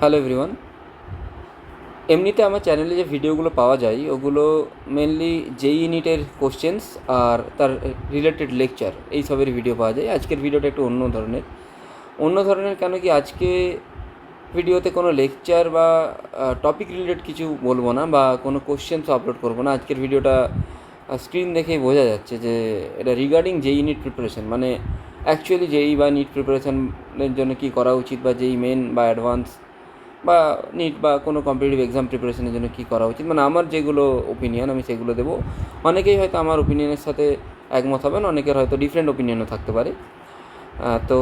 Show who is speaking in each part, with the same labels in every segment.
Speaker 1: Hello everyone. এমনিতে আমার চ্যানেলে যে ভিডিওগুলো পাওয়া যায় ওগুলো মেনলি জেই নিটের কোশ্চেন্স আর তার রিলেটেড লেকচার এইসবের ভিডিও পাওয়া যায়। আজকের ভিডিওটা একটু অন্য ধরনের কেন কি আজকে ভিডিওতে কোনো লেকচার বা টপিক রিলেটেড কিছু বলবো না বা কোনো কোশ্চেন্সও আপলোড করবো না। আজকের ভিডিওটা স্ক্রিন দেখেই বোঝা যাচ্ছে যে এটা রিগার্ডিং জেই নিট প্রিপারেশন, মানে অ্যাকচুয়ালি জেই বা নিট প্রিপারেশনের জন্য কী করা উচিত, বা জেই মেন বা অ্যাডভান্স বা নিট বা কোনো কম্পিটিটিভ এক্সাম প্রিপারেশনের জন্য কী করা উচিত, মানে আমার যেগুলো ওপিনিয়ন আমি সেগুলো দেবো। অনেকেই হয়তো আমার ওপিনিয়নের সাথে একমত হবেন, অনেকের হয়তো ডিফারেন্ট ওপিনিয়নও থাকতে পারে। তো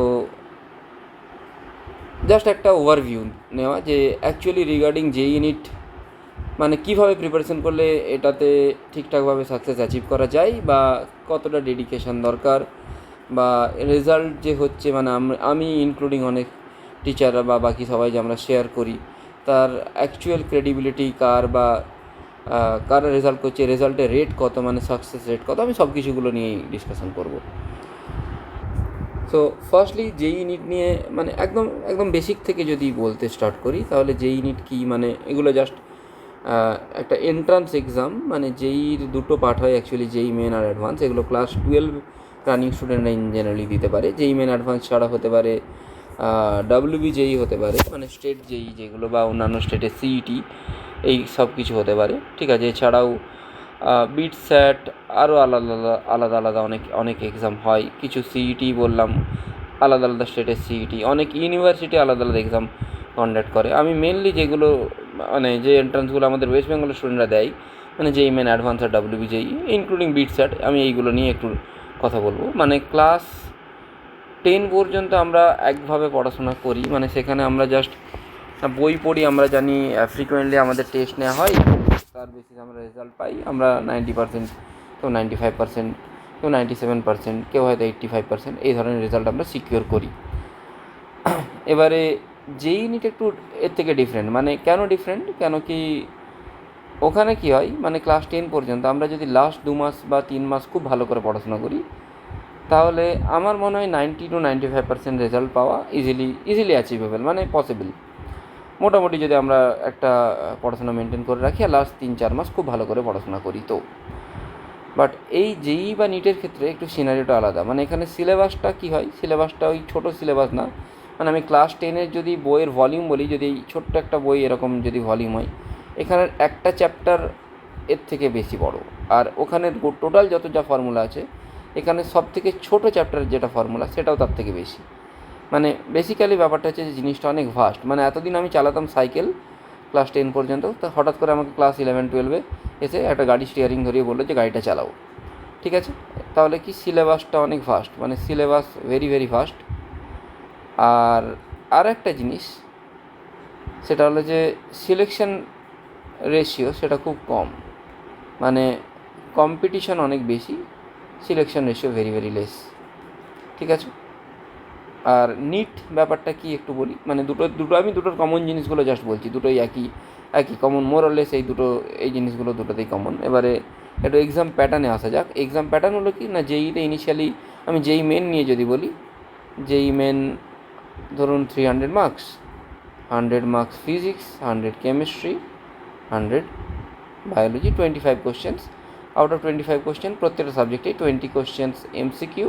Speaker 1: জাস্ট একটা ওভারভিউ নেওয়া যে অ্যাকচুয়ালি রিগার্ডিং জেই নিট মানে কীভাবে প্রিপারেশন করলে এটাতে ঠিকঠাকভাবে সাকসেস অ্যাচিভ করা যায়, বা কতটা ডেডিকেশন দরকার, বা রেজাল্ট যে হচ্ছে মানে আমি ইনক্লুডিং অনেক টিচার বা বাকি সবাই যে আমরা শেয়ার করি তার অ্যাকচুয়াল ক্রেডিবিলিটি কার, বা কার রেজাল্ট করছে, রেজাল্টের রেট কত, মানে সাকসেস রেট কত, আমি সব কিছুগুলো নিয়েই ডিসকাশন করব। সো ফার্স্টলি জেই নিট নিয়ে মানে একদম একদম বেসিক থেকে যদি বলতে স্টার্ট করি তাহলে জেই নিট কী, মানে এগুলো জাস্ট একটা এন্ট্রান্স এক্সাম। মানে জেইর দুটো পার্ট হয় অ্যাকচুয়ালি, জেই মেন আর অ্যাডভান্স। এগুলো ক্লাস 12 রানিং স্টুডেন্টরা ইন জেনারেলি দিতে পারে। জেই মেন অ্যাডভান্স ছাড়া হতে পারে ডাব্লিউবি জেই হতে পারে, মানে স্টেট জেই যেগুলো, বা অন্যান্য স্টেটের সিইটি, এই সব কিছু হতে পারে। ঠিক আছে, এছাড়াও বিট স্যাট, আরও আলাদা আলাদা আলাদা অনেক অনেক এক্সাম হয়। কিছু সিইটি বললাম, আলাদা আলাদা স্টেটের সিইটি, অনেক ইউনিভার্সিটি আলাদা আলাদা এক্সাম কন্ডাক্ট করে। আমি মেনলি যেগুলো মানে যে এন্ট্রান্সগুলো আমাদের ওয়েস্ট বেঙ্গলের স্টুডেন্টরা দেয়, মানে জেই মেন অ্যাডভান্স আর ডাব্লিউবি জেই ইনক্লুডিং বিট স্যাট, আমি এইগুলো নিয়ে একটু কথা বলবো। মানে ক্লাস 10 পর্যন্ত আমরা একভাবে পড়াশোনা করি, মানে সেখানে আমরা জাস্ট বই পড়ি, আমরা জানি ফ্রিকোয়েন্টলি আমাদের টেস্ট নেওয়া হয়, তার বেসিস আমরা রেজাল্ট পাই। আমরা 90%, কেউ 95%, কেউ 97%, কেউ হয়তো 85%, এই ধরনের রেজাল্ট আমরা সিকিওর করি। এবারে জেই নিট একটু এর থেকে ডিফারেন্ট। মানে কেন ডিফারেন্ট, কেন কি ওখানে কী হয়, মানে ক্লাস 10 পর্যন্ত আমরা যদি লাস্ট 2 মাস বা 3 মাস খুব ভালো করে পড়াশোনা করি তাহলে আমার মনে হয় 90 to 95% রেজাল্ট পাওয়া ইজিলি অ্যাচিভেবল, মানে পসিবল। মোটামুটি যদি আমরা একটা পড়াশোনা মেনটেন করে রাখি আর লাস্ট 3-4 মাস খুব ভালো করে পড়াশোনা করি তো। বাট এই জেই বা নিটের ক্ষেত্রে একটু সিনারিওটা আলাদা। মানে এখানে সিলেবাসটা কী হয়, সিলেবাসটা ওই ছোটো সিলেবাস না। মানে আমি ক্লাস 10-এর যদি বইয়ের ভলিউম বলি, যদি এই ছোট্ট একটা বই এরকম যদি ভলিউম হয়, এখানের একটা চ্যাপ্টার এর থেকে বেশি বড়। আর ওখানের টোটাল যত যা ফর্মুলা আছে, এখানে সব থেকে ছোটো চ্যাপ্টারের যেটা ফর্মুলা সেটাও তার থেকে বেশি। মানে বেসিক্যালি ব্যাপারটা হচ্ছে যে জিনিসটা অনেক ভাস্ট। মানে এতদিন আমি চালাতাম সাইকেল ক্লাস 10 পর্যন্ত, তো হঠাৎ করে আমাকে ক্লাস 11-12 এসে একটা গাড়ি স্টিয়ারিং ধরিয়ে বললো যে গাড়িটা চালাও। ঠিক আছে, তাহলে কি সিলেবাসটা অনেক ভাস্ট, মানে সিলেবাস ভেরি ভেরি ভাস্ট। আর একটা জিনিস সেটা হলো যে সিলেকশন রেশিও সেটা খুব কম। মানে কম্পিটিশন অনেক বেশি, selection ratio very very less. ঠিক আছে, আর নিট ব্যাপারটা কি একটু বলি। মানে দুটো আমি দুটোর কমন জিনিসগুলো জাস্ট বলছি, দুটোই একই কমন, মোরলেস এই জিনিসগুলো দুটোতেই কমন। এবারে একটু এক্সাম প্যাটার্নে আসা যাক। এক্সাম প্যাটার্ন হলো কি না, জেইতে ইনিশিয়ালি আমি জেই মেন নিয়ে যদি বলি, জেই মেন ধরুন 300 marks, 100 marks physics, 100 chemistry, 100 biology, 25 questions. Out of 25 question প্রত্যেকটা সাবজেক্টে 20 questions MCQ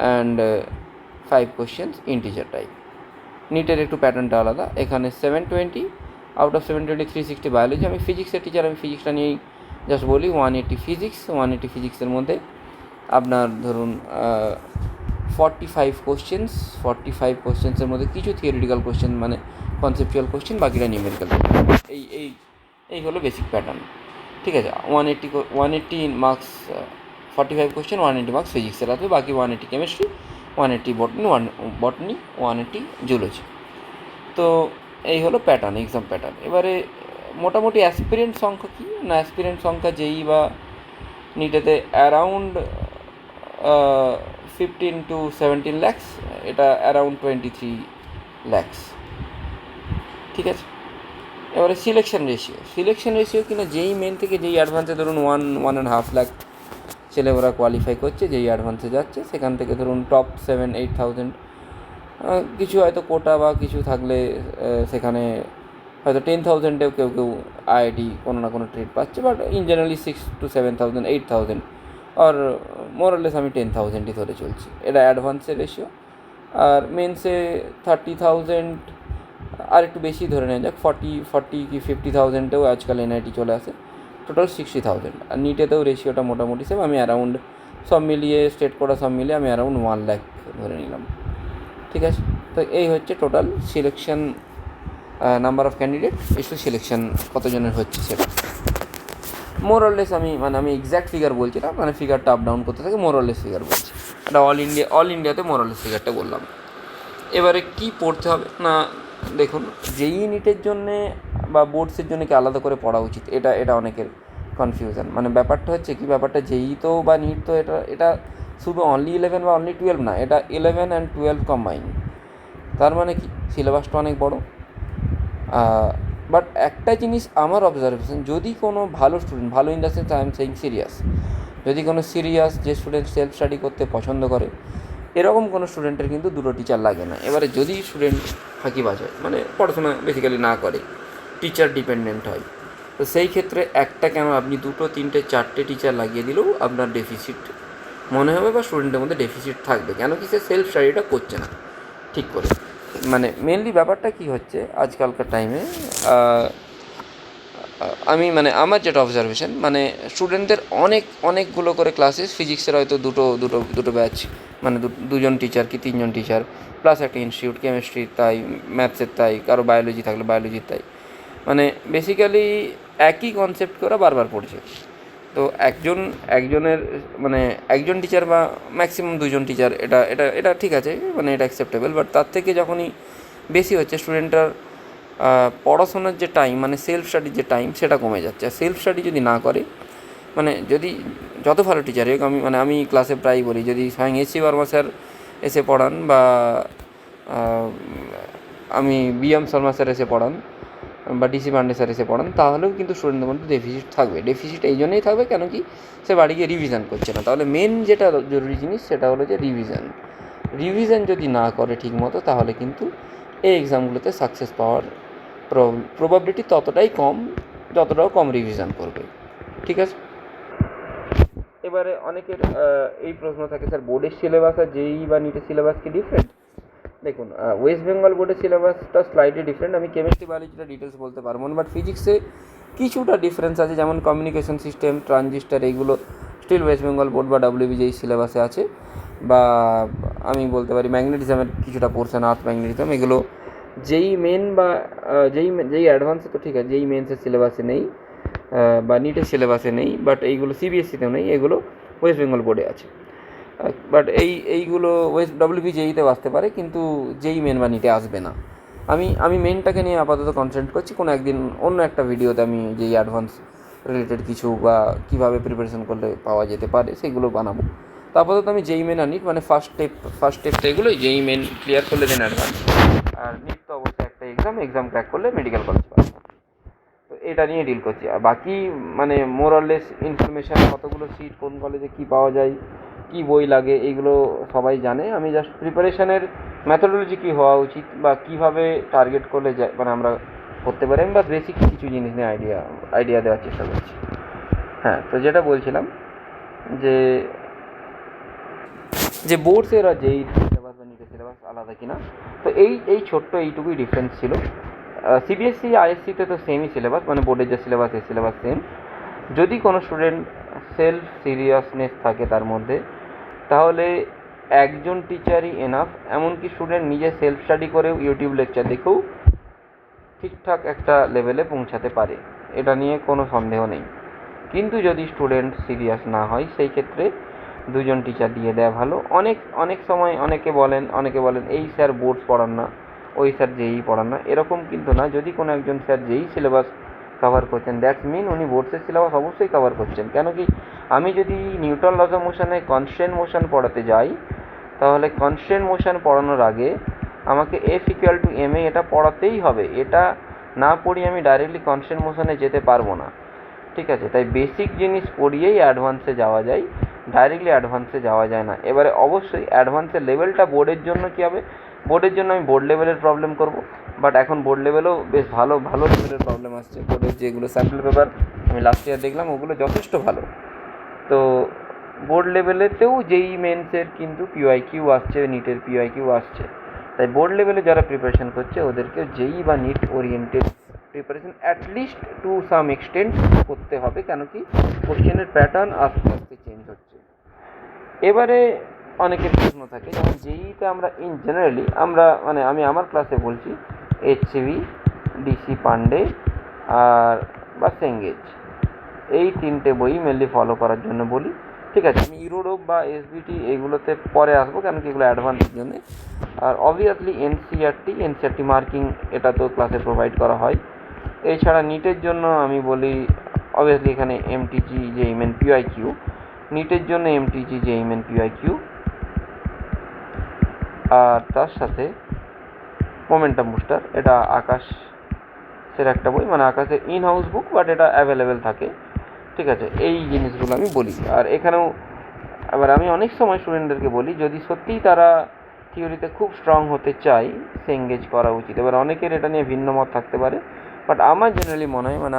Speaker 1: and 5 questions integer type. নিটের একটু প্যাটার্নটা আলাদা। এখানে 720, আউট অফ 720 360 বায়োলজি। আমি ফিজিক্সের টিচার, আমি ফিজিক্সটা নিয়েই জাস্ট বলি। 180 ফিজিক্স, 180 ফিজিক্সের মধ্যে আপনার ধরুন 45 কোশ্চেন্স। 45 কোশ্চেন্সের মধ্যে কিছু থিওরিটিক্যাল কোশ্চেন, মানে কনসেপচুয়াল কোশ্চেন, বাকিটা নিউমেরিক্যাল। এই এই এই হলো বেসিক প্যাটার্ন। ঠিক আছে, 180 মার্কস 45 কোশ্চেন, 180 মার্কস ফিজিক্সের আসবে, বাকি 180 কেমিস্ট্রি, 180 বটনি, 180 জুলজি। তো এই হলো প্যাটার্ন, এক্সাম প্যাটার্ন। এবারে মোটামুটি অ্যাসপিরেন্ট সংখ্যা কী না, অ্যাসপিরেন্ট সংখ্যা জেই বা নিটেতে অ্যারাউন্ড 15 to 17 lakhs, এটা অ্যারাউন্ড 23 lakhs। ঠিক আছে, এবারে সিলেকশন রেশিও কিনা জেই মেন থেকে জেই অ্যাডভান্সে ধরুন 1.5 লাখ ছেলে ওরা কোয়ালিফাই করছে, যেই অ্যাডভান্সে যাচ্ছে সেখান থেকে ধরুন টপ 7-8,000 কিছু হয়তো কোটা বা কিছু থাকলে সেখানে হয়তো 10,000-এও কেউ কেউ আইআইটি কোনো না কোনো ট্রেড পাচ্ছে, বাট ইন জেনারেলি 6 to 7,000, 8,000 আর মোরালেস আমি 10,000-ই ধরে চলছি। এটা অ্যাডভান্সের রেশিও। আর মেন্সে 30,000 আর একটু বেশি ধরে নেওয়া যাক, 40 কি 50,000-এও আজকাল এনআইটি চলে আসে, টোটাল 60,000। আর নিটেতেও রেশিওটা মোটামুটি সেম, আমি অ্যারাউন্ড সব মিলিয়ে স্টেট করা সব মিলিয়ে আমি অ্যারাউন্ড 1 লাখ ধরে নিলাম। ঠিক আছে, তো এই হচ্ছে total selection number of candidate issue selection কতজনের হচ্ছে সেটা। মোরলেস আমি এক্স্যাক্ট ফিগার বলছি না, মানে ফিগারটা আপ ডাউন করতে থাকে, মোরলেস ফিগার বলছি। এটা অল ইন্ডিয়াতে মোরলেস ফিগারটা বললাম। এবারে কি পড়তে হবে না, দেখুন জেই নিটের জন্যে বা বোর্ডসের জন্য কি আলাদা করে পড়া উচিত, এটা অনেকের কনফিউশন। মানে ব্যাপারটা হচ্ছে কি, ব্যাপারটা জেই তো বা নিট তো এটা শুধু অনলি 11 বা অনলি 12 না, এটা 11 and 12 কম্বাইন। তার মানে কি সিলেবাসটা অনেক বড়। বাট একটা জিনিস আমার অবজারভেশন, যদি কোনো ভালো স্টুডেন্ট, ভালো in the sense I am saying serious, যদি কোনো সিরিয়াস যে স্টুডেন্ট সেলফ স্টাডি করতে পছন্দ করে, এরকম কোনো স্টুডেন্টের কিন্তু দুটো টিচার লাগে না। এবারে যদি স্টুডেন্ট ফাঁকিবাজ হয়, মানে পড়াশোনা বেসিক্যালি না করে, টিচার ডিপেন্ডেন্ট হয়, তো সেই ক্ষেত্রে একটা কেন আপনি 2, 3, 4টে টিচার লাগিয়ে দিলেও আপনার ডেফিসিট মনে হবে বা স্টুডেন্টের মধ্যে ডেফিসিট থাকবে। কেন কি, সে সেলফ স্টাডিটা করছে না ঠিক করে। মানে মেনলি ব্যাপারটা কী হচ্ছে আজকালকার টাইমে, আমার যেটা অবজারভেশন, মানে স্টুডেন্টদের অনেকগুলো করে ক্লাসেস, ফিজিক্সের হয়তো দুটো ব্যাচ, মানে দুজন টিচার কি 3জন টিচার, প্লাস একটা ইনস্টিটিউট, কেমিস্ট্রির তাই, ম্যাথসের তাই, কারো বায়োলজি থাকলে বায়োলজির তাই, মানে বেসিক্যালি একই কনসেপ্ট ওরা বারবার পড়ছে। তো একজনের মানে একজন টিচার বা ম্যাক্সিমাম 2জন টিচার, এটা এটা এটা ঠিক আছে, মানে এটা অ্যাকসেপ্টেবল। বাট তার থেকে যখনই বেশি হচ্ছে, স্টুডেন্টটার পড়াশোনার যে টাইম, মানে সেলফ স্টাডির যে টাইম, সেটা কমে যাচ্ছে। আর সেলফ স্টাডি যদি না করে, মানে যদি যত ভালো টিচার হোক, আমি ক্লাসে প্রায়ই বলি, যদি স্বয়ং এসি বর্মা স্যার এসে পড়ান বা আমি বিএম শর্মা স্যার এসে পড়ান বা ডিসি পান্ডে স্যার এসে পড়ান, তাহলেও কিন্তু স্টুডেন্টদের মধ্যে ডেফিসিট থাকবে। ডেফিসিট এই জন্যই থাকবে, কেন কি, সে বাড়ি গিয়ে রিভিশন করছে না। তাহলে মেন যেটা জরুরি জিনিস সেটা হলো যে রিভিশন যদি না করে ঠিক মতো, তাহলে কিন্তু এই এক্সামগুলোতে সাকসেস পাওয়ার প্রবাবিলিটি ততটাই কম, যতটাও কম রিভিশন করবে। ঠিক আছে, এবারে অনেকের এই প্রশ্ন থাকে, স্যার বোর্ডের সিলেবাস আর জেই বা নিটের সিলেবাস কি ডিফারেন্ট? দেখুন, ওয়েস্ট বেঙ্গল বোর্ডের সিলেবাসটা স্লাইটলি ডিফারেন্ট। আমি কেমিস্ট্রি বায়োলজিটা ডিটেলস বলতে পারবো না, বাট ফিজিক্সে কিছুটা ডিফারেন্স আছে, যেমন কমিউনিকেশন সিস্টেম, ট্রানজিস্টার, এইগুলো স্টিল ওয়েস্ট বেঙ্গল বোর্ড বা ডাব্লিউবিজেই সিলেবাসে আছে। বা আমি বলতে পারি ম্যাগনেটিজমের কিছুটা পোর্শন, আর্থ ম্যাগনেটিজম, এগুলো যেই মেন বা যেই অ্যাডভান্সে তো ঠিক আছে, যেই মেন্সের সিলেবাসে নেই বা নিটের সিলেবাসে নেই, বাট এইগুলো সিবিএসসিতেও নেই, এগুলো ওয়েস্ট বেঙ্গল বোর্ডে আছে। বাট এইগুলো ডাব্লিউবিজেইতেও আসতে পারে, কিন্তু যেই মেন বা নিটে আসবে না। আমি মেনটাকে নিয়ে আপাতত কনসেন্ট্রেট করছি। কোনো একদিন অন্য একটা ভিডিওতে আমি যেই অ্যাডভান্স রিলেটেড কিছু বা কীভাবে প্রিপারেশন করলে পাওয়া যেতে পারে সেগুলো বানাবো। তো আপাতত আমি যেই মেন আর নিট, মানে ফার্স্ট স্টেপটা এগুলোই, যেই মেন ক্লিয়ার করলে দেন অ্যাডভান্স। আর নিট তো অবশ্যই একটা এক্সাম ক্র্যাক করলে মেডিকেল কলেজ পাবে। তো এটা নিয়ে ডিল করছি। আর বাকি মানে মোরলেস ইনফরমেশান, কতগুলো সিট, কোন কলেজে কী পাওয়া যায়, কী বই লাগে, এইগুলো সবাই জানে। আমি জাস্ট প্রিপারেশানের ম্যাথোডোলজি কী হওয়া উচিত বা কীভাবে টার্গেট করলে যায়, মানে আমরা করতে পারি, আমি বা বেসিক কিছু জিনিস নিয়ে আইডিয়া দেওয়ার চেষ্টা করছি। হ্যাঁ, তো যেটা বলছিলাম যে বোর্ডসের আর যেই সিলেবাস বা নিটের সিলেবাস আলাদা কিনা, তো এই ছোট্ট এইটুকুই ডিফারেন্স ছিল। সিবিএসসি আইএসসিতে তো সেমই সিলেবাস, মানে বোর্ডের যে সিলেবাস এই সিলেবাস সেম। যদি কোনো স্টুডেন্ট সেলফ সিরিয়াসনেস থাকে তার মধ্যে, তাহলে একজন টিচারই এনাফ। এমনকি স্টুডেন্ট নিজে সেলফ স্টাডি করেও, ইউটিউব লেকচার দেখেও ঠিকঠাক একটা লেভেলে পৌঁছাতে পারে, এটা নিয়ে কোনো সন্দেহ নেই। কিন্তু যদি স্টুডেন্ট সিরিয়াস না হয়, সেই ক্ষেত্রে 2জন টিচার দিয়ে দেওয়া ভালো। অনেক সময় অনেকে বলেন এই স্যার বোর্ডস পড়ান না, ওই স্যার যেই পড়ান না, এরকম কিন্তু না। যদি কোনো একজন স্যার যেই সিলেবাস কভার করছেন, দ্যাটস মিন উনি বোর্ডসের সিলেবাস অবশ্যই কভার করছেন। কেন কি, আমি যদি নিউটন লস অফ মোশনে কনস্ট্যান্ট মোশন পড়াতে যাই, তাহলে কনস্ট্যান্ট মোশন পড়ানোর আগে আমাকে F=ma এটা পড়াতেই হবে। এটা না পড়িয়ে আমি ডাইরেক্টলি কনস্ট্যান্ট মোশনে যেতে পারবো না। ঠিক আছে, তাই বেসিক জিনিস পড়িয়েই অ্যাডভান্সে যাওয়া যায়, ডাইরেক্টলি অ্যাডভান্সে যাওয়া যায় না। এবারে অবশ্যই অ্যাডভান্সের লেভেলটা বোর্ডের জন্য কী হবে, বোর্ডের জন্য আমি বোর্ড লেভেলের প্রবলেম করব, বাট এখন বোর্ড লেভেলেও বেশ ভালো ভালো লেভেলের প্রবলেম আসছে। বোর্ডের যেগুলো স্যাম্পল পেপার আমি লাস্ট ইয়ার দেখলাম ওগুলো যথেষ্ট ভালো। তো বোর্ড লেভেলেতেও যেই মেন্সের কিন্তু পিওয়াইকিউ আসছে, নিটের পিওয়াইকিউ আসছে। তাই বোর্ড লেভেলে যারা প্রিপারেশন করছে ওদেরকে যেই বা NEET oriented preparation at least to some extent করতে হবে, কেন কি কোশ্চেনের প্যাটার্ন আস্তে আস্তে চেঞ্জ হচ্ছে। এবারে অনেকের প্রশ্ন থাকে, যেমন যেইতে আমরা ইন জেনারেলি আমরা মানে আমি আমার ক্লাসে বলছি এইচসিভি, ডিসি পান্ডে আর বা সেঙ্গেজ, এই তিনটে বই মেনলি ফলো করার জন্য বলি। ঠিক আছে, আমি ইউরোপ বা এসবিটি এইগুলোতে পরে আসবো, কেন কি এগুলো অ্যাডভান্সের জন্য। আর অবভিয়াসলি এনসিআরটি মার্কিং এটা তো ক্লাসে প্রোভাইড করা হয়। এছাড়া নিটের জন্য আমি বলি অবভিয়াসলি এখানে এমটিজি জেইমেন পিওয়াইকিউ, নিটের জন্য এমটিজি জেইমেন পিওয়াইকিউ, আর তার সাথে মোমেন্টাম বুস্টার, এটা আকাশের একটা বই, মানে আকাশের ইন হাউস বুক, বাট এটা অ্যাভেলেবেল থাকে। ঠিক আছে, এই জিনিসগুলো আমি বলি। আর এখানেও আবার আমি অনেক সময় স্টুডেন্টদেরকে বলি, যদি সত্যিই তারা থিওরিতে খুব স্ট্রং হতে চায় সেঙ্গেজ করা উচিত। এবার অনেকের এটা নিয়ে ভিন্ন মত থাকতে পারে, বাট আমার জেনারেলি মনে হয়, মানে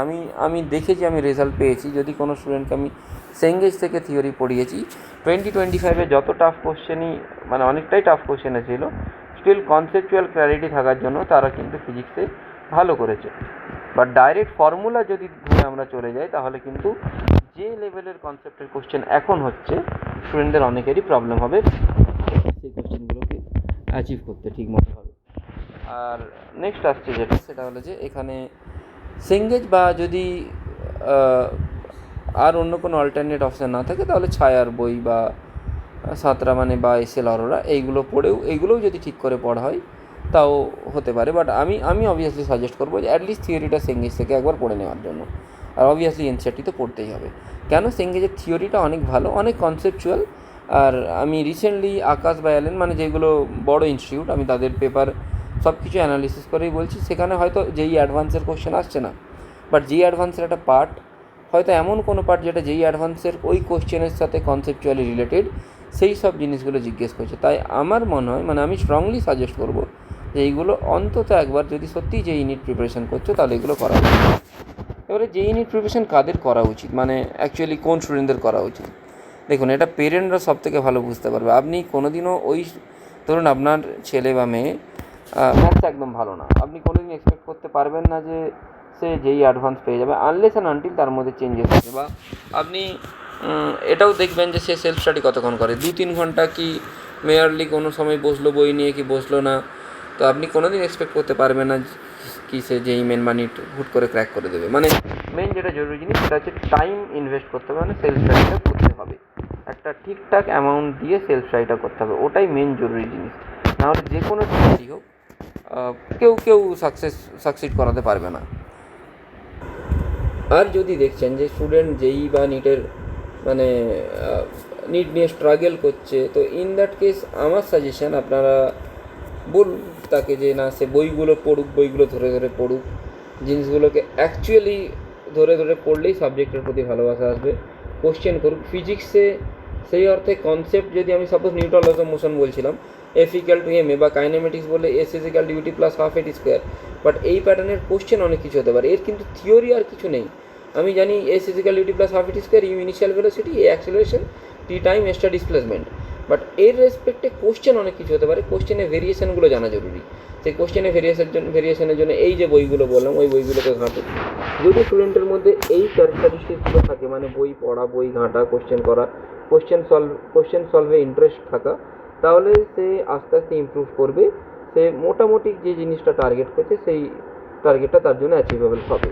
Speaker 1: আমি দেখেছি, আমি রেজাল্ট পেয়েছি, যদি কোনো স্টুডেন্টকে আমি সেঙ্গেজ থেকে থিওরি পড়িয়েছি 2025-এ যত টাফ কোশ্চেনই, মানে অনেকটাই টাফ কোশ্চেনে ছিল, স্টিল কনসেপচুয়াল ক্ল্যারিটি থাকার জন্য তারা কিন্তু ফিজিক্সে ভালো করেছে। বাট ডাইরেক্ট ফর্মুলা যদি ধরে আমরা চলে যাই তাহলে কিন্তু যে লেভেলের কনসেপ্টের কোশ্চেন এখন হচ্ছে স্টুডেন্টদের অনেকেরই প্রবলেম হবে সেই কোশ্চেনগুলোকে অ্যাচিভ করতে ঠিকমতো হবে। আর নেক্সট আসছে যেটা, সেটা হলো যে এখানে সেঙ্গেজ বা যদি আর অন্য কোনো অল্টারনেট অপশান না থাকে তাহলে ছায়ার বই বা সাঁতরা মানে বা এসএল অরোরা এইগুলো পড়েও, এইগুলোও যদি ঠিক করে পড়া হয় তাও হতে পারে। বাট আমি অবভিয়াসলি সাজেস্ট করবো যে অ্যাটলিস্ট থিওরিটা সেঙ্গেজ থেকে একবার পড়ে নেওয়ার জন্য। আর অবভিয়াসলি এনসিআরটি তো পড়তেই হবে, কেন সেঙ্গেজের থিওরিটা অনেক ভালো, অনেক কনসেপচুয়াল। আর আমি রিসেন্টলি আকাশ বা অ্যালেন, মানে যেগুলো বড় ইনস্টিটিউট, আমি তাদের পেপার সব কিছু অ্যানালিসিস করেই বলছি, সেখানে হয়তো যেই অ্যাডভান্সের কোশ্চেন আসছে না, বাট যেই অ্যাডভান্সের একটা পার্ট, হয়তো এমন কোনো পার্ট যেটা যেই অ্যাডভান্সের ওই কোশ্চেনের সাথে কনসেপচুয়ালি রিলেটেড, সেই সব জিনিসগুলো জিজ্ঞেস করছে। তাই আমার মনে হয়, মানে আমি স্ট্রংলি সাজেস্ট করবো যে এইগুলো অন্তত একবার, যদি সত্যিই যেই নিট প্রিপারেশন করছো তাহলে এগুলো করা উচিত। এবারে যেই নিট প্রিপারেশন কাদের করা উচিত, মানে অ্যাকচুয়ালি কোন স্টুডেন্টদের করা উচিত, দেখুন এটা পেরেন্টরা সব থেকে ভালো বুঝতে পারবে। আপনি কোনোদিনও ওই, ধরুন আপনার ছেলে বা মেয়ে ম্যাথস একদম ভালো না, আপনি কোনোদিন এক্সপেক্ট করতে পারবেন না যে সে যেই অ্যাডভান্স পেয়ে যাবে, আনলেস অ্যান্ড আনটিল তার মধ্যে চেঞ্জেস আছে। বা আপনি এটাও দেখবেন যে সে সেলফ স্টাডি কতক্ষণ করে, 2-3 ঘন্টা কি মেয়ারলি কোনো সময় বসলো বই নিয়ে কি বসলো না। তো আপনি কোনোদিন এক্সপেক্ট করতে পারবেন না কি সে যেই মেন বা নিট হুট করে ক্র্যাক করে দেবে। মানে মেন যেটা জরুরি জিনিস সেটা হচ্ছে টাইম ইনভেস্ট করতে হবে, মানে সেলফ স্টাডিটা করতে হবে, একটা ঠিকঠাক অ্যামাউন্ট দিয়ে সেলফ স্টাডিটা করতে হবে, ওটাই মেন জরুরি জিনিস। নাহলে যে কোনো স্টাডি হোক কেউ সাকসিড করাতে পারবে না। আর যদি দেখছেন যে স্টুডেন্ট যেই বা নিটের মানে নিট নিয়ে স্ট্রাগল করছে, তো ইন দ্যাট কেস আমার সাজেশন আপনারা বলুন তাকে যে না, সে বইগুলো পড়ুক, বইগুলো ধরে ধরে পড়ুক, জিনিসগুলোকে অ্যাকচুয়ালি ধরে ধরে পড়লেই সাবজেক্টের প্রতি ভালোবাসা আসবে। কোশ্চেন করুক ফিজিক্সে, সেই অর্থে কনসেপ্ট, যদি আমি suppose Newton laws of motion বলছিলাম, F equal to M A, বা কাইনেমেটিক্স বলে S is equal to U T plus half এটি স্কোয়ার, বাট এই প্যাটার্নের কোশ্চেন অনেক কিছু হতে পারে, এর কিন্তু থিওরি আর কিছু নেই। আমি জানি S is equal UT plus half এটি square, U initial velocity, A acceleration, T time, এসটা ডিসপ্লেসমেন্ট, বাট এর রেসপেক্টে কোশ্চেন অনেক কিছু হতে পারে। কোশ্চেনের ভেরিয়েশনগুলো জানা জরুরি। সেই কোশ্চেনের ভেরিয়েশনের জন্য এই যে বইগুলো বললাম ওই বইগুলোকে ঘাঁটুন। যদি স্টুডেন্টের মধ্যে এই ক্যারেক্টারিস্টিক্সগুলো থাকে, মানে বই পড়া, বই ঘাঁটা, কোশ্চেন করা, কোশ্চেন সলভে ইন্টারেস্ট থাকা, তাহলে সে আস্তে আস্তে ইমপ্রুভ করবে। সে মোটামুটি যে জিনিসটা টার্গেট করছে সেই টার্গেটটা তার জন্য অ্যাচিভেবল হবে।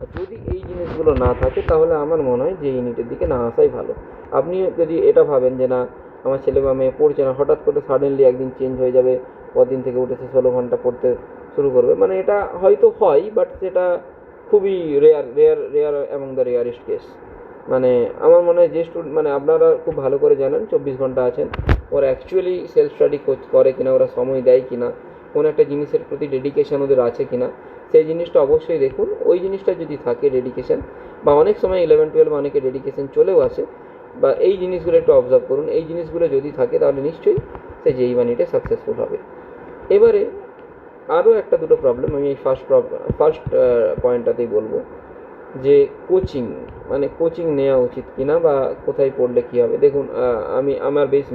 Speaker 1: আর যদি এই জিনিসগুলো না থাকে তাহলে আমার মনে হয় যে ইউনিটের দিকে না আসাই ভালো। আপনি যদি এটা ভাবেন যে না আমার ছেলে বা মেয়ে পড়ছে না, হঠাৎ করে সাডেনলি একদিন চেঞ্জ হয়ে যাবে, পরদিন থেকে উঠে সে 16 ঘন্টা পড়তে শুরু করবে, মানে এটা হয়তো হয়, বাট সেটা খুবই rare among the rarest case. মানে আমার মনে হয় যে মানে আপনারা খুব ভালো করে জানেন 24 ঘন্টা আছেন, ওরা অ্যাকচুয়ালি সেলফ স্টাডি করে কিনা, ওরা সময় দেয় কিনা, কোনো একটা জিনিসের প্রতি ডেডিকেশন ওদের আছে কিনা, সেই জিনিসটা অবশ্যই দেখুন। ওই জিনিসটা যদি থাকে ডেডিকেশন, বা অনেক সময় 11-12 অনেকে ডেডিকেশন চলেও আসে, বা এই জিনিসগুলো একটু অবজার্ভ করুন, এই জিনিসগুলো যদি থাকে তাহলে নিশ্চয়ই সে যেই বানিটা সাকসেসফুল হবে। এবারে আরও একটা দুটো প্রবলেম আমি এই ফার্স্ট পয়েন্টটাতেই বলবো, যে কোচিং, মানে কোচিং নেওয়া উচিত কিনা বা কোথায় পড়লে কী হবে। দেখুন, আমার বেস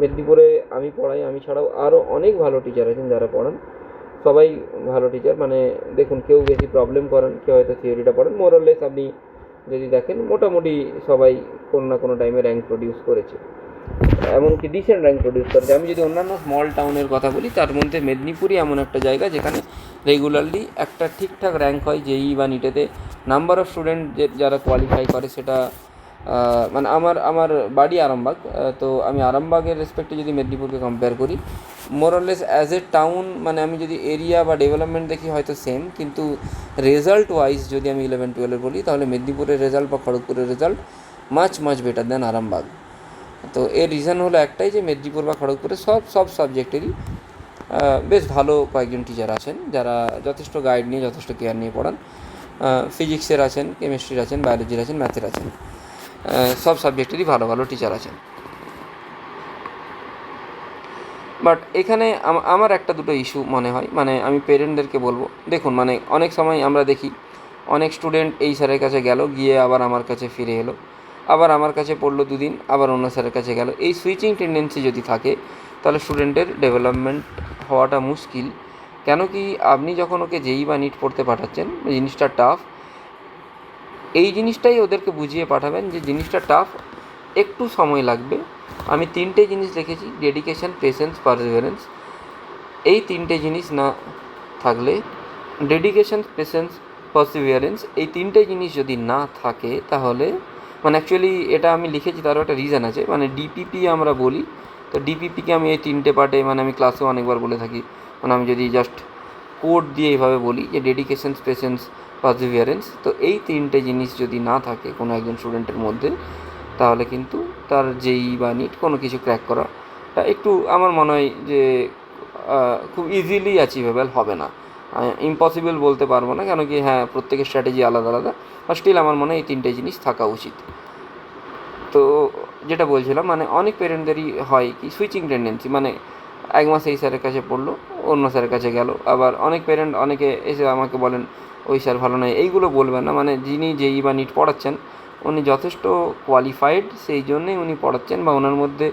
Speaker 1: মেদিনীপুরে আমি পড়াই, আমি ছাড়াও আরও অনেক ভালো টিচার আছেন যারা পড়ান, সবাই ভালো টিচার। মানে দেখুন, কেউ বেশি প্রবলেম করান, কেউ হয়তো থিওরিটা পড়েন, মোরাললেস আপনি যদি দেখেন মোটামুটি সবাই কোনো না কোনো টাইমে র্যাঙ্ক প্রডিউস করেছে, এমনকি ডিসেন্ট র্যাঙ্ক প্রডিউস করেছে। আমি যদি অন্যান্য স্মল টাউনের কথা বলি, তার মধ্যে মেদিনীপুরই এমন একটা জায়গা যেখানে রেগুলারলি একটা ঠিকঠাক র্যাঙ্ক হয় জেই বা নিটেতে। নাম্বার অফ স্টুডেন্ট যারা কোয়ালিফাই করে সেটা মানে আমার বাড়ি আরামবাগ, তো আমি আরামবাগের রেসপেক্টে যদি মেদিনীপুরকে কম্পেয়ার করি, মোরলেস অ্যাজ এ টাউন, মানে আমি যদি এরিয়া বা ডেভেলপমেন্ট দেখি হয়তো সেম, কিন্তু রেজাল্ট ওয়াইজ যদি আমি 11-12 বলি, তাহলে মেদিনীপুরের রেজাল্ট বা খড়গপুরের result much better than Arambagh. তো এর রিজন হলো একটাই, যে মেদিনীপুর বা খড়গপুরে সব সাবজেক্টেরই বেশ ভালো কয়েকজন টিচার আছেন যারা যথেষ্ট গাইড নিয়ে, যথেষ্ট কেয়ার নিয়ে পড়ান। ফিজিক্সের আছেন, কেমিস্ট্রির আছেন, বায়োলজির আছেন, ম্যাথের আছেন, সব সাবজেক্টেরই ভালো ভালো টিচার আছেন। বাট এখানে আমার একটা দুটো ইস্যু মনে হয়, মানে আমি পেরেন্টদেরকে বলবো, দেখুন মানে অনেক সময় আমরা দেখি অনেক স্টুডেন্ট এই স্যারের কাছে গেল, গিয়ে আবার আমার কাছে ফিরে এলো, আবার আমার কাছে পড়লো দুদিন, আবার অন্য স্যারের কাছে গেল। এই সুইচিং টেন্ডেন্সি যদি থাকে, তাহলে স্টুডেন্টের ডেভেলপমেন্ট হওয়াটা মুশকিল। কেন কি, আপনি যখন ওকে জেই বা নিট পড়তে পাঠাচ্ছেন, জিনিসটা টাফ, এই জিনিসটাই ওদেরকে বুঝিয়ে পাঠাবেন যে জিনিসটা টাফ, একটু সময় লাগবে। আমি 3টে জিনিস দেখেছি, ডেডিকেশন, পেশেন্স, পারসিভারেন্স। এই 3টে জিনিস না থাকলে, ডেডিকেশন, পেশেন্স, পারসিভিয়ারেন্স, এই 3টে জিনিস যদি না থাকে, তাহলে মানে অ্যাকচুয়ালি এটা আমি লিখেছি, তারও একটা রিজন আছে। মানে ডিপিপি আমরা বলি, তো ডিপিপিকে আমি এই 3টে পার্টে, মানে আমি ক্লাসেও অনেকবার বলে থাকি, মানে আমি যদি জাস্ট কোড দিয়ে এইভাবে বলি যে ডেডিকেশন, পেশেন্স, পারসিভিয়ারেন্স, তো এই 3টে জিনিস যদি না থাকে কোনো একজন স্টুডেন্টের মধ্যে, তাহলে কিন্তু তার জেই বা নিট কোনো কিছু ক্র্যাক করাটা একটু আমার মনে হয় যে খুব ইজিলি অ্যাচিভেবল হবে না। ইম্পসিবল বলতে পারবো না, কেন কি হ্যাঁ, প্রত্যেকের স্ট্র্যাটেজি আলাদা আলাদা, আর স্টিল আমার মনে হয় এই 3টে জিনিস থাকা উচিত। তো যেটা বলছিলাম, মানে অনেক পেরেন্টদেরই হয় কি সুইচিং টেন্ডেন্সি, মানে এক মাস এই স্যারের কাছে পড়লো, অন্য স্যারের কাছে গেল। আবার অনেক পেরেন্ট অনেকে এসে আমাকে বলেন ওই স্যার ভালো নয়, এইগুলো বলবেন না। মানে যিনি জেই বা নিট পড়াচ্ছেন, উনি যথেষ্ট কোয়ালিফাইড, সেই জন্যেই উনি পড়াচ্ছেন, বা ওনার মধ্যে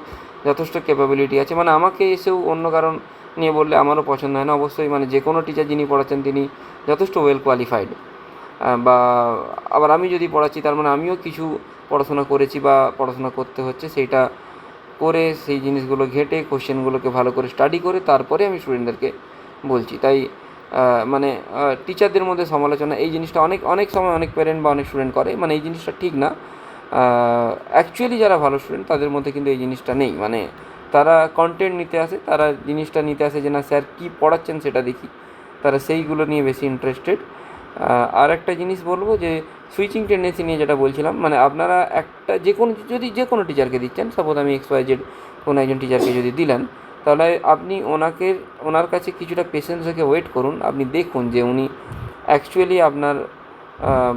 Speaker 1: যথেষ্ট ক্যাপাবিলিটি আছে। মানে আমাকে এসেও অন্য কারণ নিয়ে বললে আমারও পছন্দ হয় না। অবশ্যই মানে যে কোনো টিচার যিনি পড়াচ্ছেন তিনি যথেষ্ট ওয়েল কোয়ালিফাইড। বা আবার আমি যদি পড়াচ্ছি, তার মানে আমিও কিছু পড়াশোনা করেছি বা পড়াশোনা করতে হচ্ছে, সেইটা করে সেই জিনিসগুলো ঘেঁটে কোশ্চেনগুলোকে ভালো করে স্টাডি করে তারপরে আমি স্টুডেন্টদেরকে বলছি। তাই মানে টিচারদের মধ্যে সমালোচনা, এই জিনিসটা অনেক অনেক সময় অনেক প্যারেন্ট বা অনেক স্টুডেন্ট করে, মানে এই জিনিসটা ঠিক না। অ্যাকচুয়ালি যারা ভালো স্টুডেন্ট তাদের মধ্যে কিন্তু এই জিনিসটা নেই। মানে তারা কন্টেন্ট নিতে আসে, তারা জিনিসটা নিতে আসে যে না স্যার কী পড়াচ্ছেন সেটা দেখি, তারা সেইগুলো নিয়ে বেশি ইন্টারেস্টেড। আর একটা জিনিস বলবো, যে সুইচিং টেন্ডেন্সি নিয়ে যেটা বলছিলাম, মানে আপনারা একটা যে কোনো টিচারকে দিচ্ছেন, সাপোজ আমি XYZ কোনো একজন টিচারকে যদি দিলেন, তাহলে আপনি ওনার কাছে কিছুটা পেশেন্স রেখে ওয়েট করুন। আপনি দেখুন যে উনি অ্যাকচুয়ালি আপনার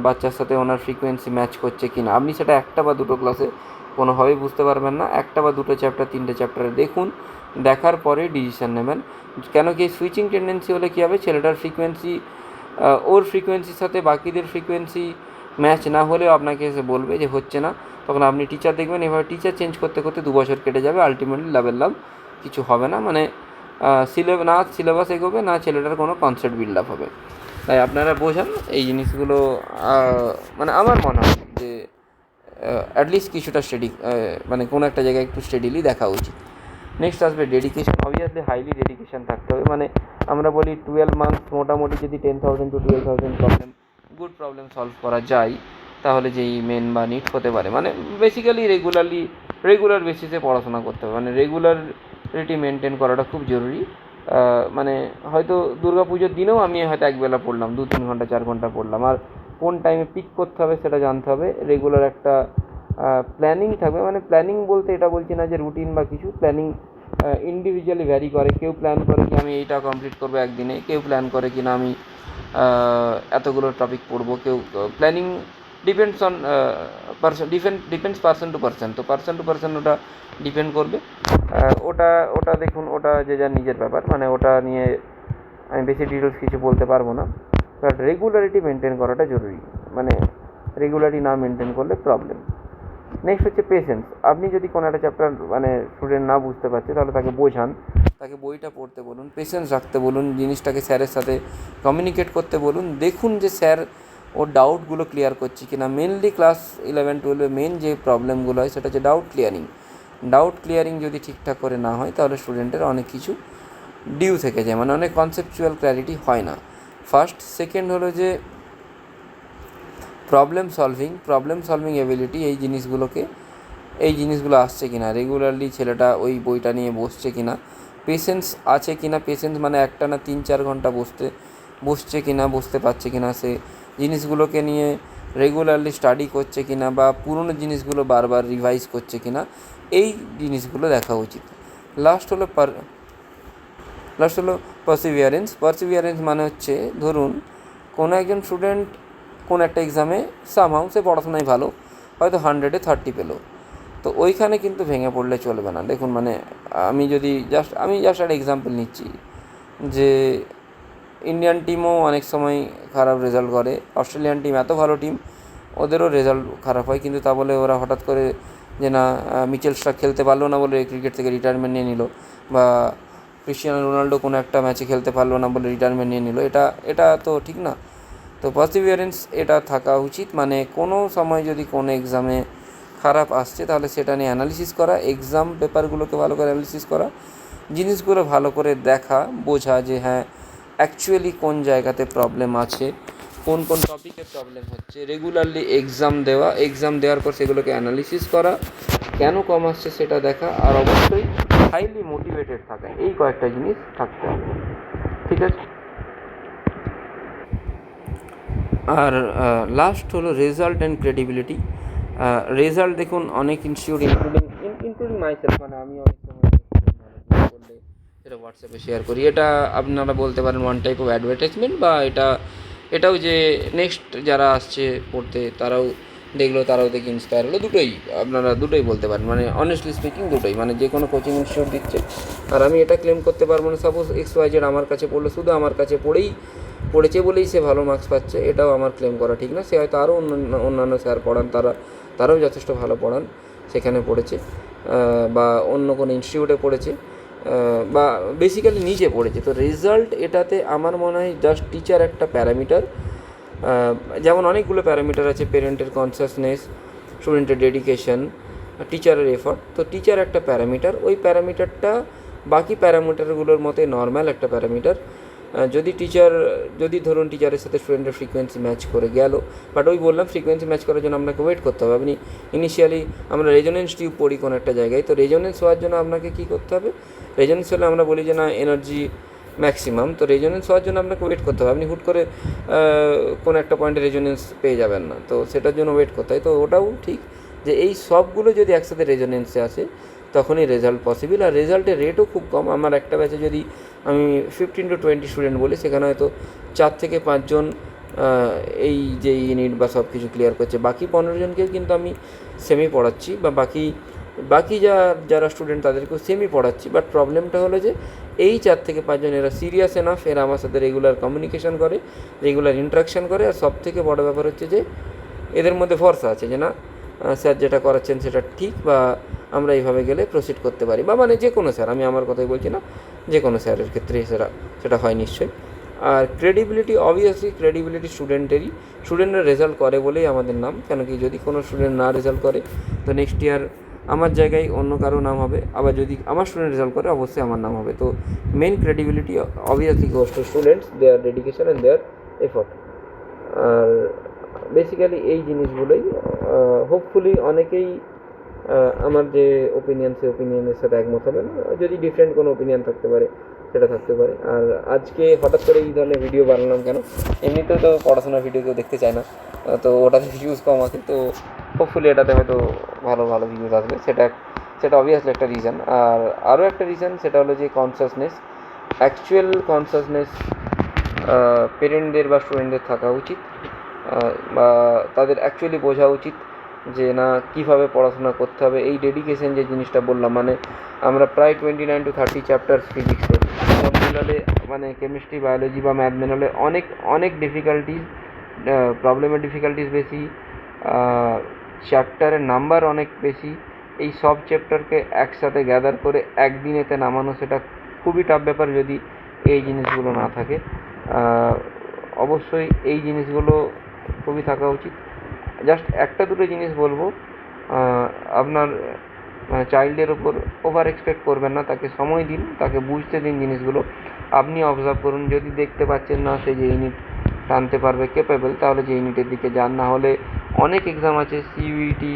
Speaker 1: বাচ্চার সাথে ওনার ফ্রিকোয়েন্সি ম্যাচ করছে কি না। আপনি সেটা একটা বা দুটো ক্লাসে কোনোভাবেই বুঝতে পারবেন না। একটা বা দুটো চ্যাপ্টার, 3টে চ্যাপ্টারে দেখুন, দেখার পরে ডিসিশান নেবেন। কেন কি সুইচিং টেন্ডেন্সি হলে কী হবে, ছেলেটার ফ্রিকোয়েন্সি ওর ফ্রিকোয়েন্সির সাথে বাকিদের ফ্রিকোয়েন্সি ম্যাচ না হলেও আপনাকে এসে বলবে যে হচ্ছে না, তখন আপনি টিচার দেখবেন, এভাবে টিচার চেঞ্জ করতে করতে 2 বছর কেটে যাবে, আলটিমেটলি লাভ কিছু হবে না। মানে সিলেবাস এগোবে না, ছেলেটার কোনো কনসেপ্ট বিল্ড আপ হবে। তাই আপনারা বোঝান এই জিনিসগুলো, মানে আমার মনে হয় যে অ্যাটলিস্ট কিছুটা মানে কোনো একটা জায়গায় একটু স্টেডিলি দেখা উচিত। নেক্সট আসবে ডেডিকেশন। অবভিয়াসলি হাইলি ডেডিকেশন থাকতে হবে। মানে আমরা বলি 12 মান্থস মোটামুটি যদি 10,000 to 12,000 প্রবলেম সলভ করা যায়, তাহলে যেই মেন বা নিট হতে পারে। মানে বেসিক্যালি রেগুলার বেসিসে পড়াশোনা করতে হবে, মানে রেগুলারিটি মেনটেন করাটা খুব জরুরি। মানে হয়তো দুর্গা পুজোর দিনেও আমি হয়তো একবেলা পড়লাম, 2-3 ঘন্টা 4 ঘন্টা পড়লাম, আর কোন টাইমে পিক করতে হবে সেটা জানতে হবে। রেগুলার একটা প্ল্যানিং থাকবে। মানে প্ল্যানিং বলতে এটা বলছি না যে রুটিন বা কিছু, প্ল্যানিং ইন্ডিভিজুয়ালি ভ্যারি করে। কেউ প্ল্যান করে কি আমি এইটা কমপ্লিট করবো একদিনে, কেউ প্ল্যান করে কি না আমি এতগুলো টপিক পড়বো, কেউ planning depends on person, depends person to person. তো পার্সন টু পার্সন ওটা ডিপেন্ড করবে। ওটা ওটা দেখুন, ওটা যে যার নিজের ব্যাপার, মানে ওটা নিয়ে আমি বেশি ডিটেলস কিছু বলতে পারবো না। বাট রেগুলারিটি মেনটেন করাটা জরুরি, মানে রেগুলারিটি না মেনটেন করলে প্রবলেম। নেক্সট হচ্ছে পেশেন্স। আপনি যদি কোনো একটা চ্যাপ্টার মানে স্টুডেন্ট না বুঝতে পারছে, তাহলে তাকে বোঝান, তাকে বইটা পড়তে বলুন, পেশেন্স রাখতে বলুন, জিনিসটাকে স্যারের সাথে কমিউনিকেট করতে বলুন, দেখুন যে স্যার ওর ডাউটগুলো ক্লিয়ার করছে কিনা। মেনলি ক্লাস 11-12 মেন যে প্রবলেমগুলো হয় সেটা হচ্ছে ডাউট ক্লিয়ারিং। ডাউট ক্লিয়ারিং যদি ঠিকঠাক করে না হয়, তাহলে স্টুডেন্টের অনেক কিছু ডিউ থেকে যায়, মানে অনেক কনসেপচুয়াল ক্ল্যারিটি হয় না। ফার্স্ট। সেকেন্ড হলো যে প্রবলেম সলভিং এবিলিটি, এই জিনিসগুলো আসছে কিনা, রেগুলারলি ছেলেটা ওই বইটা নিয়ে বসছে কিনা, পেশেন্স আছে কিনা, পেশেন্স মানে একটা না 3-4 ঘন্টা বসছে কিনা, বসতে পারছে কিনা, সে জিনিসগুলোকে নিয়ে রেগুলারলি স্টাডি করছে কিনা, বা পুরনো জিনিসগুলো বারবার রিভাইজ করছে কিনা, এই জিনিসগুলো দেখা উচিত। লাস্ট হলো পারসিভিয়ারেন্স মানে হচ্ছে, ধরুন কোনো একজন স্টুডেন্ট কোনো একটা এক্সামে সামহাউ সে পড়াশোনায় ভালো, হয়তো 100-এ 30 পেলো, তো ওইখানে কিন্তু ভেঙে পড়লে চলবে না। দেখুন, মানে আমি জাস্ট একটা এক্সাম্পল নিচ্ছি, যে ইন্ডিয়ান টিমও অনেক সময় খারাপ রেজাল্ট করে, অস্ট্রেলিয়ান টিম এত ভালো টিম, ওদেরও রেজাল্ট খারাপ হয়, কিন্তু তা বলে ওরা হঠাৎ করে যে না, মিচেল স্টার্ক খেলতে পারলো না বলে ক্রিকেট থেকে রিটায়ারমেন্ট নিয়ে নিল, বা ক্রিশ্চিয়ানো রোনাল্ডো কোনো একটা ম্যাচে খেলতে পারলো না বলে রিটায়ারমেন্ট নিয়ে নিল, এটা তো ঠিক না। তো পারসিভিয়ারেন্স এটা থাকা উচিত, মানে কোনো সময় যদি কোনো এক্সামে খারাপ আসছে, তাহলে সেটা নিয়ে অ্যানালিসিস করা, এক্সাম পেপারগুলোকে ভালো করে অ্যানালিসিস করা, জিনিসগুলো ভালো করে দেখা, বোঝা যে হ্যাঁ অ্যাকচুয়ালি কোন জায়গাতে প্রবলেম আছে, কোন কোন টপিকে প্রবলেম হচ্ছে, রেগুলারলি এক্সাম দেওয়ার পর সেগুলোকে অ্যানালিসিস করা, কেন কম আসছে সেটা দেখা, আর অবশ্যই হাইলি মোটিভেটেড থাকা। এই কয়েকটা জিনিস থাকতে হবে, ঠিক আছে। আর লাস্ট হলো রেজাল্ট অ্যান্ড ক্রেডিবিলিটি। রেজাল্ট দেখুন, অনেক ইনস্টিটিউট ইনক্লুডিং মাইসেলফ, মানে আমি অনেক সময় ভালো করলে সেটা হোয়াটসঅ্যাপে শেয়ার করি, এটা আপনারা বলতে পারেন ওয়ান টাইপ অফ অ্যাডভার্টাইজমেন্ট, বা এটাও যে নেক্সট যারা আসছে পড়তে তারাও দেখলো, তারাও দেখে ইন্সপায়ার হলো, আপনারা দুটোই বলতে পারেন, মানে অনেস্টলি স্পিকিং দুটোই, মানে যে কোনো কোচিং ইনস্টিটিউট দিচ্ছে। আর আমি এটা ক্লেম করতে পারবো না, সাপোজ XYZ আমার কাছে পড়লো, শুধু আমার কাছে পড়েছে বলেই সে ভালো মার্কস পাচ্ছে, এটাও আমার ক্লেম করা ঠিক না। সে হয়তো আরও অন্যান্য স্যার পড়ান, তারাও যথেষ্ট ভালো পড়ান, সেখানে পড়েছে, বা অন্য কোনো ইনস্টিটিউটে পড়েছে, বা বেসিক্যালি নিজে পড়েছে। তো রেজাল্ট এটাতে আমার মনে হয় জাস্ট টিচার একটা প্যারামিটার, যেমন অনেকগুলো প্যারামিটার আছে, পেরেন্টের কনসাসনেস, স্টুডেন্টের ডেডিকেশন, টিচারের এফর্ট। তো টিচার একটা প্যারামিটার, ওই প্যারামিটারটা বাকি প্যারামিটারগুলোর মতে নর্মাল একটা প্যারামিটার। যদি ধরুন টিচারের সাথে স্টুডেন্টের ফ্রিকোয়েন্সি ম্যাচ করে গেল, বাট ওই বললাম ফ্রিকোয়েন্সি ম্যাচ করার জন্য আপনাকে ওয়েট করতে হবে। আপনি ইনিশিয়ালি আমরা রেজোনেন্স টিউব পড়ি কোনো একটা জায়গায়, তো রেজোনেন্স হওয়ার জন্য আপনাকে কী করতে হবে, রেজোনেন্স হলে আমরা বলি যে না এনার্জি ম্যাক্সিমাম, তো রেজোনেন্স হওয়ার জন্য আপনাকে ওয়েট করতে হবে। আপনি হুট করে কোনো একটা পয়েন্টে রেজোনেন্স পেয়ে যাবেন না, তো সেটার জন্য ওয়েট করতে হয়। তো ওটাও ঠিক যে এই সবগুলো যদি একসাথে রেজোনেন্সে আসে, তখনই রেজাল্ট পসিবল। আর রেজাল্টের রেটও খুব কম। আমার একটা ব্যাচে যদি আমি 15-20 স্টুডেন্ট বলি, সেখানে হয়তো 4 থেকে 5 জন এই যে ইউনিট বা সব কিছু ক্লিয়ার করছে, বাকি 15 জনকেও কিন্তু আমি সেমি পড়াচ্ছি, বা বাকি যারা স্টুডেন্ট তাদেরকেও সেমি পড়াচ্ছি। বাট প্রবলেমটা হলো যে এই 4 থেকে 5 জন এরা সিরিয়াস এনাফ, এরা আমার সাথে রেগুলার কমিউনিকেশন করে, রেগুলার ইন্টারাকশান করে, আর সব থেকে বড়ো ব্যাপার হচ্ছে যে এদের মধ্যে ভরসা আছে যে না স্যার যেটা করাচ্ছেন সেটা ঠিক, বা আমরা এইভাবে গেলে প্রসিড করতে পারি, বা মানে যে কোনো স্যার, আমি আমার কথাই বলছি না, যে কোনো স্যারের ক্ষেত্রে সেটা হয় নিশ্চয়ই। আর ক্রেডিবিলিটি স্টুডেন্টরা রেজাল্ট করে বলেই আমাদের নাম। কেন কি, যদি কোনো স্টুডেন্ট না রেজাল্ট করে, তো নেক্সট ইয়ার আমার জায়গায় অন্য কারো নাম হবে, আবার যদি আমার স্টুডেন্ট রেজাল্ট করে, অবশ্যই আমার নাম হবে। তো main credibility obviously goes to students, their dedication and their effort. আর বেসিক্যালি এই জিনিসগুলোই হোপফুলি অনেকেই আমার যে ওপিনিয়ন, সেই ওপিনিয়নের সাথে একমত হবেন। যদি ডিফারেন্ট কোনো ওপিনিয়ন থাকতে পারে, সেটা থাকতে পারে। আর আজকে হঠাৎ করে এই ধরনের ভিডিও বানালাম কেন, এমনিতেও তো পড়াশোনার ভিডিও কেউ দেখতে চায় না, তো ওটাতে ভিউজ কম আছে, তো হোপফুলি এটাতে হয়তো ভালো ভিউজ আসবে, সেটা অবভিয়াসলি একটা রিজন। আর আরও একটা রিজন, সেটা হলো যে অ্যাকচুয়াল কনসাসনেস পেরেন্টদের বা স্টুডেন্টদের থাকা উচিত। বা তাদের অ্যাকচুয়ালি বোঝা উচিত যে না কীভাবে পড়াশোনা করতে হবে। এই ডেডিকেশন যে জিনিসটা বললাম, মানে আমরা প্রায় 29 to 30 চ্যাপ্টার্স ফিজিক্সে, সব মেলালে মানে কেমিস্ট্রি, বায়োলজি বা ম্যাথ মেলালে অনেক অনেক ডিফিকাল্টিস, প্রবলেমের ডিফিকাল্টিস বেশি, চ্যাপ্টারের নাম্বার অনেক বেশি। এই সব চ্যাপ্টারকে একসাথে গ্যাদার করে একদিনেতে নামানো সেটা খুবই টাফ ব্যাপার যদি এই জিনিসগুলো না থাকে। অবশ্যই এই জিনিসগুলো খুবই থাকা উচিত। জাস্ট একটা দুটো জিনিস বলবো, আপনার মানে চাইল্ডের ওপর ওভার এক্সপেক্ট করবেন না, তাকে সময় দিন, তাকে বুঝতে দিন জিনিসগুলো। আপনি অবজার্ভ করুন, যদি দেখতে পাচ্ছেন না সে যে ইউনিট টানতে পারবে, কেপেবল, তাহলে যে ইউনিটের দিকে যান। না হলে অনেক এক্সাম আছে, সিইউইটি,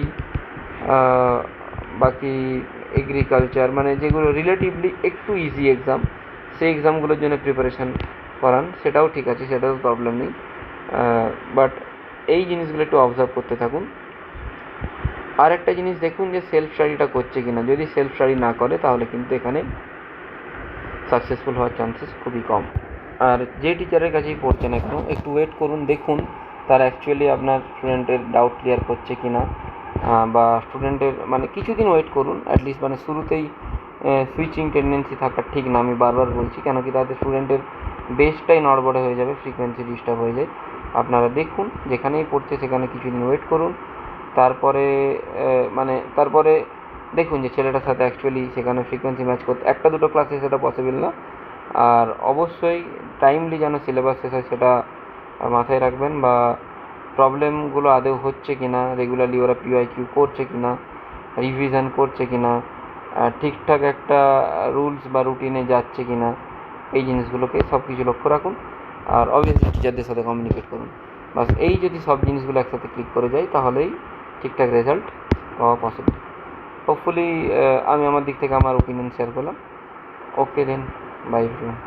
Speaker 1: বাকি এগ্রিকালচার, মানে যেগুলো রিলেটিভলি একটু ইজি এক্সাম, সেই এক্সামগুলোর জন্য প্রিপারেশান করান, সেটাও ঠিক আছে, সেটাও প্রবলেম নেই। বাট এই জিনিসগুলো একটু অবজার্ভ করতে থাকুন। আর একটা জিনিস দেখুন যে সেলফ স্টাডিটা করছে কিনা। যদি সেলফ স্টাডি না করে তাহলে কিন্তু এখানে সাকসেসফুল হওয়ার চান্সেস খুবই কম। আর যে টিচারের কাছেই পড়ছে না কেন, একটু ওয়েট করুন, দেখুন তারা অ্যাকচুয়ালি আপনার স্টুডেন্টের ডাউট ক্লিয়ার করছে কি না, বা স্টুডেন্টের মানে কিছুদিন ওয়েট করুন অ্যাটলিস্ট। মানে শুরুতেই সুইচিং টেন্ডেন্সি থাকা ঠিক না, আমি বারবার বলছি, কেন কি তাদের স্টুডেন্টের বেসটাই নড়বড়ে হয়ে যাবে, ফ্রিকোয়েন্সি ডিস্টার্ব হয়ে যায়। আপনারা দেখুন যেখানেই পড়ছে সেখানে কিছুদিন ওয়েট করুন, তারপরে তারপরে দেখুন যে ছেলেটার সাথে অ্যাকচুয়ালি সেখানে ফ্রিকোয়েন্সি ম্যাচ করতে একটা দুটো ক্লাসে সেটা পসিবল না। আর অবশ্যই টাইমলি যেন সিলেবাস শেষ হয় সেটা মাথায় রাখবেন, বা প্রবলেমগুলো আদৌ হচ্ছে কি না, রেগুলারলি ওরা পিওয়াইকিউ করছে কি না, রিভিশন করছে কি না, ঠিকঠাক একটা রুলস বা রুটিনে যাচ্ছে কি না, এই জিনিসগুলোকে সব কিছু লক্ষ্য রাখুন। আর অবভিয়াসলি টিচারদের সাথে কমিউনিকেট করুন। বাস এই যদি সব জিনিসগুলো একসাথে ক্লিক করে যায় তাহলেই ঠিকঠাক রেজাল্ট পাওয়া পসিবল। হোপফুলি আমি আমার দিক থেকে আমার ওপিনিয়ন শেয়ার করলাম। ওকে দেন, বাই এভরিওয়ান।